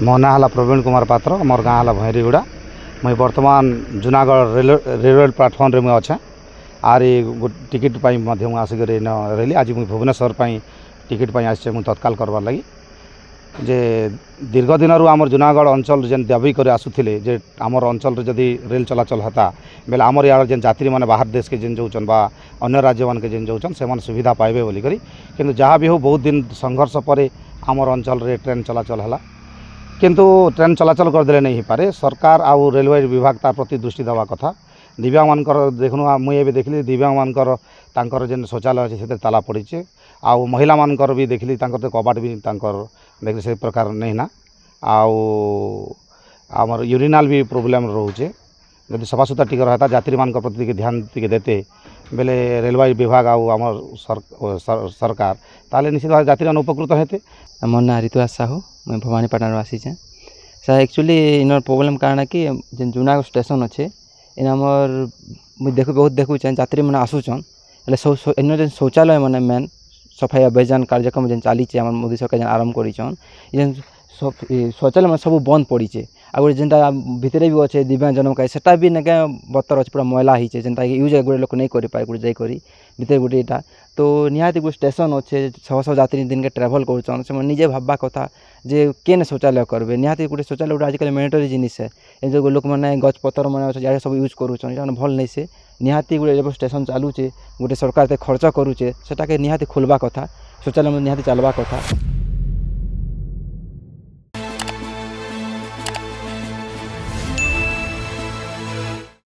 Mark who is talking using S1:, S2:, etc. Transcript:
S1: मो ना है प्रवीण कुमार पात्र मोर गाँव है भैरीगुड़ा मुई बर्तमान जूनागढ़ रेलवे प्लाटफर्म रे मुझे अच्छे आर टिकेट पर आसिक रही आज मुझे भुवनेश्वर टिकेट पर आसे मुझे तत्काल करवार लगी जे दीर्घ दिन आम जूनागढ़ अंचल जेन दाबी कर आसुले जे आमर अंचल जदि रेल चलाचल होता बेले आमर यार जेन यात्री मैंने बाहर देश के जेन जाऊन बा अन्य राज्य मान के जेन जाऊन से सुविधा पाइबे बोली करी किंतु जहाँ भी हो बहुत दिन संघर्ष पर आमर अंचल रे ट्रेन चलाचल है किंतु ट्रेन चलाचल करदे नहीं हो पारे सरकार आउ रेलवे विभाग तार प्रति दृष्टि देवा कथा दिव्यांग मानकर देखनु मुझे देखली दिव्यांग मानकर तांकर जेन शौचालय अच्छे से ताला पड़ी आउ महिला मानकर भी देखली तांकर कबाट भी तांकर देखली से प्रकार नहीं ना आउ आमर यूरिनाल भी प्रोब्लेम रोचे जब सफा सुतरा टिके रहता यात्री मान प्रति ध्यान टिके देते बेले रेलवे विभाग आउ आमर सरकार ताले निश्चित भाव यात्री मान उपकृत होते।
S2: मोर ना ऋतुराज साहू मैं Bhawanipatna आसीचे sir actually in problem कारण कि जेन जूनागढ़ स्टेशन अच्छे इन आमर मुझे बहुत देखुचे यात्री मैंने आसुचन इन जेन शौचालय मैंने मेन सफाई अभियान कार्यक्रम जेन चली मोदी सरकार जेन आरंभ कर शौचालय में सब बंद पड़ी आगे जेनटा भितर भी अच्छे दिव्यांग जन का सेटा भी ना बतर अच्छे पूरा मैला ही जेनटा यूज गोटे लोक नहीं कर पाए गोटे जाकर भितर गोटे यहाँ तो निहाती गोटे स्टेशन अच्छे शह यात्री दिन के ट्राभल कर निजे भाबा कथा जे केन शौचालय करेंगे निहाती गोटे शौचालय गोटे आजिकल मैंडेटरी जिनिस है जो लोक मैंने गच पतर मैंने सब यूज करूँ भल नहीं से निहाती गोटे स्टेशन चलुचे गोटे सरकार खर्च करुचे सेटा के निहाती खोलवा कथा शौचालय निहाती चलवा कथा।